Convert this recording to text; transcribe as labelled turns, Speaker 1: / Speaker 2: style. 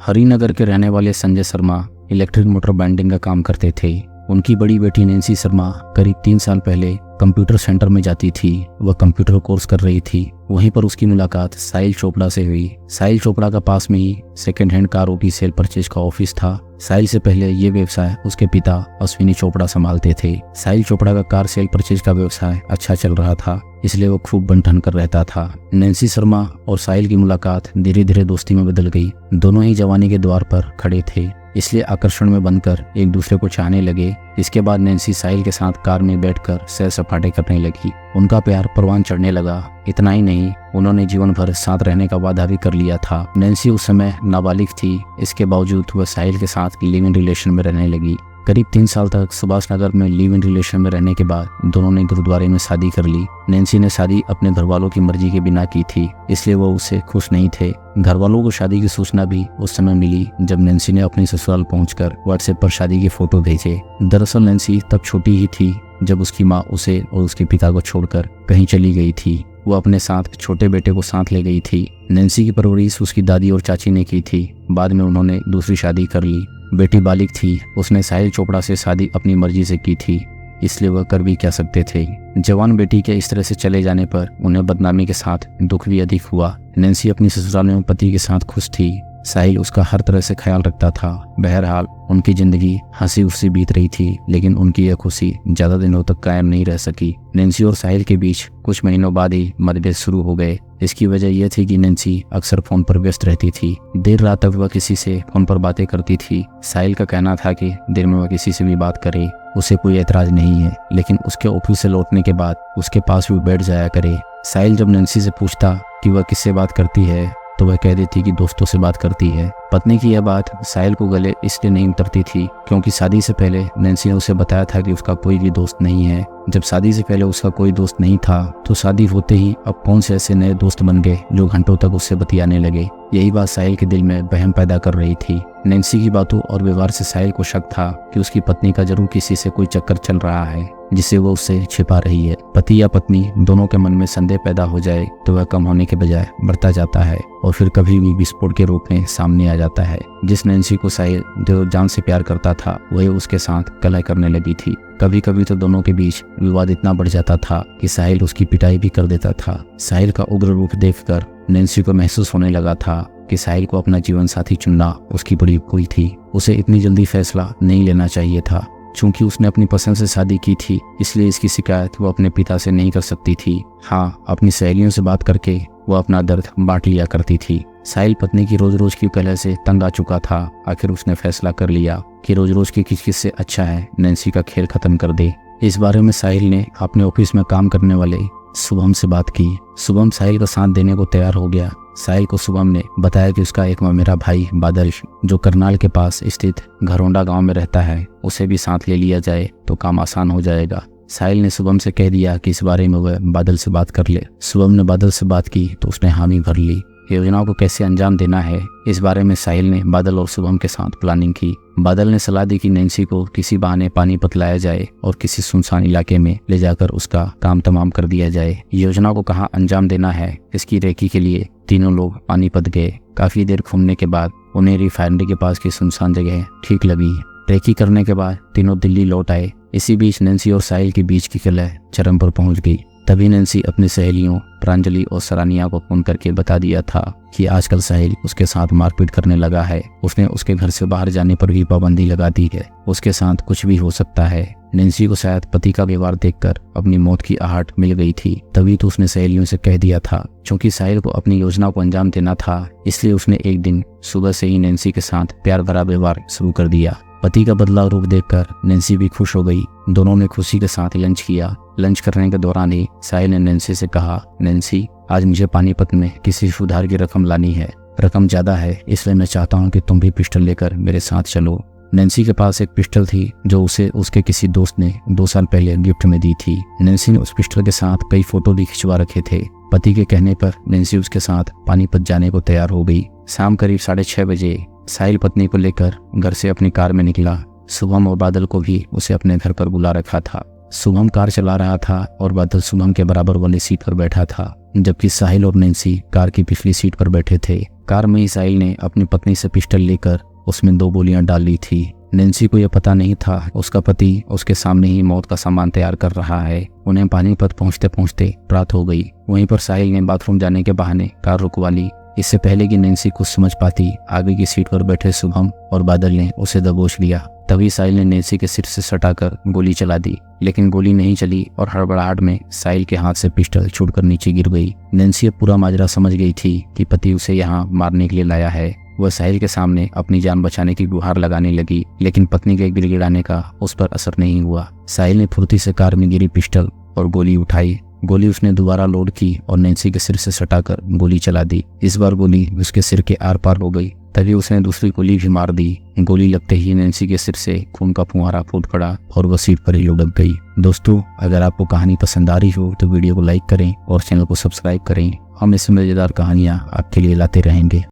Speaker 1: हरिनगर के रहने वाले Sanjay Sharma electric motor binding का काम करते थे। उनकी बड़ी बेटी नैन्सी शर्मा करीब 3 साल पहले कंप्यूटर सेंटर में जाती थी। वह कंप्यूटर कोर्स कर रही थी। वहीं पर उसकी मुलाकात साहिल चोपड़ा से हुई। साहिल चोपड़ा का पास में ही सेकेंड हैंड कारों की सेल परचेज का ऑफिस था। साहिल से पहले ये व्यवसाय उसके पिता अश्विनी चोपड़ा संभालते थे। साहिल चोपड़ा का कार सेल परचेज का व्यवसाय अच्छा चल रहा था, इसलिए वो खूब बन-ठन कर रहता था। नैन्सी शर्मा और साहिल की मुलाकात धीरे धीरे दोस्ती में बदल गई। दोनों ही जवानी के द्वार पर खड़े थे, इसलिए आकर्षण में बनकर एक दूसरे को चाहने लगे। इसके बाद नैन्सी साहिल के साथ कार में बैठकर सैर सपाटे करने लगी। उनका प्यार परवान चढ़ने लगा। इतना ही नहीं, उन्होंने जीवन भर साथ रहने का वादा भी कर लिया था। नैन्सी उस समय नाबालिग थी, इसके बावजूद वह साहिल के साथ लिव इन रिलेशन में रहने लगी। करीब 3 साल तक सुभाष नगर में लिव इन रिलेशन में रहने के बाद दोनों ने गुरुद्वारे में शादी कर ली। नैन्सी ने शादी अपने घर वालों की मर्जी के बिना की थी, इसलिए वो उससे खुश नहीं थे। घर वालों को शादी की सूचना भी उस समय मिली जब नैन्सी ने अपने ससुराल पहुंचकर व्हाट्सएप पर शादी के फोटो भेजे। दरअसल नैन्सी तब छोटी ही थी जब उसकी माँ उसे और उसके पिता को छोड़कर कहीं चली गई थी। वो अपने साथ छोटे बेटे को साथ ले गई थी। नैन्सी की परवरिश उसकी दादी और चाची ने की थी। बाद में उन्होंने दूसरी शादी कर ली। बेटी बालिग थी, उसने साहिल चोपड़ा से शादी अपनी मर्जी से की थी, इसलिए वह कर भी क्या सकते थे। जवान बेटी के इस तरह से चले जाने पर उन्हें बदनामी के साथ दुख भी अधिक हुआ। नैन्सी अपनी ससुराल में पति के साथ खुश थी। साहिल उसका हर तरह से ख्याल रखता था। बहरहाल उनकी जिंदगी हंसी खुशी बीत रही थी, लेकिन उनकी यह खुशी ज्यादा दिनों तक कायम नहीं रह सकी। नैन्सी और साहिल के बीच कुछ महीनों बाद ही मतभेद शुरू हो गए। इसकी वजह यह थी कि नैन्सी अक्सर फोन पर व्यस्त रहती थी। देर रात तक वह किसी से फोन पर बातें करती थी। साहिल का कहना था कि दिन में वह किसी से भी बात करे, उसे कोई एतराज नहीं है, लेकिन उसके ऑफिस से लौटने के बाद उसके पास भी बैठ जाया करे। साहिल जब नैन्सी से पूछता कि वह किससे बात करती है तो वह कह देती कि दोस्तों से बात करती है। पत्नी की यह बात साहिल को गले इसलिए नहीं उतरती थी क्योंकि शादी से पहले नैन्सी ने उसे बताया था कि उसका कोई भी दोस्त नहीं है। जब शादी से पहले उसका कोई दोस्त नहीं था तो शादी होते ही अब कौन से ऐसे नए दोस्त बन गए जो घंटों तक उससे बतियाने लगे। यही बात साहिल के दिल में वहम पैदा कर रही थी। नैन्सी की बातों और व्यवहार से साहिल को शक था कि उसकी पत्नी का जरूर किसी से कोई चक्कर चल रहा है जिसे वो उससे छिपा रही है। पति या पत्नी दोनों के मन में संदेह पैदा हो जाए तो वह कम होने के बजाय बढ़ता जाता है और फिर कभी भी विस्फोट के रूप में सामने आ जाता है। जिस नैन्सी को साहिल जो जान से प्यार करता था वह उसके साथ कलह करने लगी थी। कभी कभी तो दोनों के बीच विवाद इतना बढ़ जाता था कि साहिल उसकी पिटाई भी कर देता था। साहिल का उग्र रूप देखकर नैन्सी को महसूस होने लगा था कि साहिल को अपना जीवन साथी चुनना उसकी बड़ी भूल थी। उसे इतनी जल्दी फैसला नहीं लेना चाहिए था। चूंकि उसने अपनी पसंद से शादी की थी, इसलिए इसकी शिकायत वो अपने पिता से नहीं कर सकती थी। हाँ, अपनी सहेलियों से बात करके वो अपना दर्द बांट लिया करती थी। साहिल पत्नी की रोज रोज की कलह से तंग आ चुका था। आखिर उसने फैसला कर लिया कि रोज रोज की किचकिच से अच्छा है नैन्सी का खेल खत्म कर दे। इस बारे में साहिल ने अपने ऑफिस में काम करने वाले शुभम से बात की। शुभम साहिल का साथ देने को तैयार हो गया। साहिल को शुभम ने बताया कि उसका एक मेरा भाई बादल जो करनाल के पास स्थित घरोंडा गांव में रहता है, उसे भी साथ ले लिया जाए तो काम आसान हो जाएगा। साहिल ने शुभम से कह दिया कि इस बारे में वह बादल से बात कर ले। शुभम ने बादल से बात की तो उसने हामी भर ली। योजना को कैसे अंजाम देना है इस बारे में साहिल ने बादल और शुभम के साथ प्लानिंग की। बादल ने सलाह दी कि नैन्सी को किसी बहाने पानीपत लाया जाए और किसी सुनसान इलाके में ले जाकर उसका काम तमाम कर दिया जाए। योजना को कहाँ अंजाम देना है इसकी रेकी के लिए तीनों लोग पानीपत गए। काफी देर घूमने के बाद उन्हें रिफाइनरी के पास की सुनसान जगह ठीक लगी। रेकी करने के बाद तीनों दिल्ली लौट आए। इसी बीच नैन्सी और साहिल के बीच की कलह चरम पर पहुंच गई। तभी नैन्सी अपनी सहेलियों प्रांजलि और सरानिया को फोन करके बता दिया था कि आजकल साहिल उसके साथ मारपीट करने लगा है। उसने उसके घर से बाहर जाने पर भी पाबंदी लगा दी है। उसके साथ कुछ भी हो सकता है। नैन्सी को शायद पति का व्यवहार देखकर अपनी मौत की आहट मिल गई थी। तभी तो उसने सहेलियों से कह दिया था। चूंकि साहिल को अपनी योजना को अंजाम देना था, इसलिए उसने एक दिन सुबह से ही नैन्सी के साथ प्यार भरा व्यवहार शुरू कर दिया। पति का बदलाव रूप देखकर नैन्सी भी खुश हो गई। दोनों ने खुशी के साथ लंच किया। लंच करने के दौरान ही साहिल ने नैन्सी से कहा, नैन्सी आज मुझे पानीपत में किसी सुधार की रकम लानी है। रकम ज्यादा है, इसलिए मैं चाहता हूँ कि तुम भी पिस्टल लेकर मेरे साथ चलो। नैन्सी के पास एक पिस्टल थी जो उसे उसके किसी दोस्त ने 2 साल पहले गिफ्ट में दी थी। नैन्सी ने उस पिस्टल के साथ कई फोटो भी खिंचवा रखे थे। पति के कहने पर नैन्सी उसके साथ पानीपत जाने को तैयार हो गई। शाम करीब 6:30 बजे साहिल पत्नी को लेकर घर से अपनी कार में निकला। शुभम और बादल को भी उसे अपने घर पर बुला रखा था। शुभम कार चला रहा था और बादल शुभम के बराबर वाली सीट पर बैठा था, जबकि साहिल और नैन्सी कार की पिछली सीट पर बैठे थे। कार में ही साहिल ने अपनी पत्नी से पिस्टल लेकर उसमें 2 गोलियां डाल ली थी। नैन्सी को यह पता नहीं था उसका पति उसके सामने ही मौत का सामान तैयार कर रहा है। उन्हें पानीपत पहुंचते पहुंचते रात हो गई। वहीं पर साहिल ने बाथरूम जाने के बहाने कार रुकवा ली। इससे पहले कि नैन्सी कुछ समझ पाती, आगे की सीट पर बैठे शुभम और बादल ने उसे दबोच लिया। तभी साहिल ने नैन्सी के सिर से सटाकर गोली चला दी, लेकिन गोली नहीं चली और हड़बड़ाहट में साहिल के हाथ से पिस्टल छूटकर नीचे गिर गई। नैन्सी अब पूरा माजरा समझ गई थी कि पति उसे यहाँ मारने के लिए लाया है। वह साहिल के सामने अपनी जान बचाने की गुहार लगाने लगी, लेकिन पत्नी के गिड़गिड़ाने का उस पर असर नहीं हुआ। साहिल ने फुर्ती से कार में गिरी पिस्टल और गोली उठाई। गोली उसने दोबारा लोड की और नैन्सी के सिर से सटाकर गोली चला दी। इस बार गोली उसके सिर के आर पार हो गई। तभी उसने दूसरी गोली भी मार दी। गोली लगते ही नैन्सी के सिर से खून का फुहारा फूट पड़ा और वह सीट पर ही लुढ़क गई। दोस्तों, अगर आपको कहानी पसंद आ रही हो तो वीडियो को लाइक करें और चैनल को सब्सक्राइब करें। हम इससे मजेदार कहानियां आपके लिए लाते रहेंगे।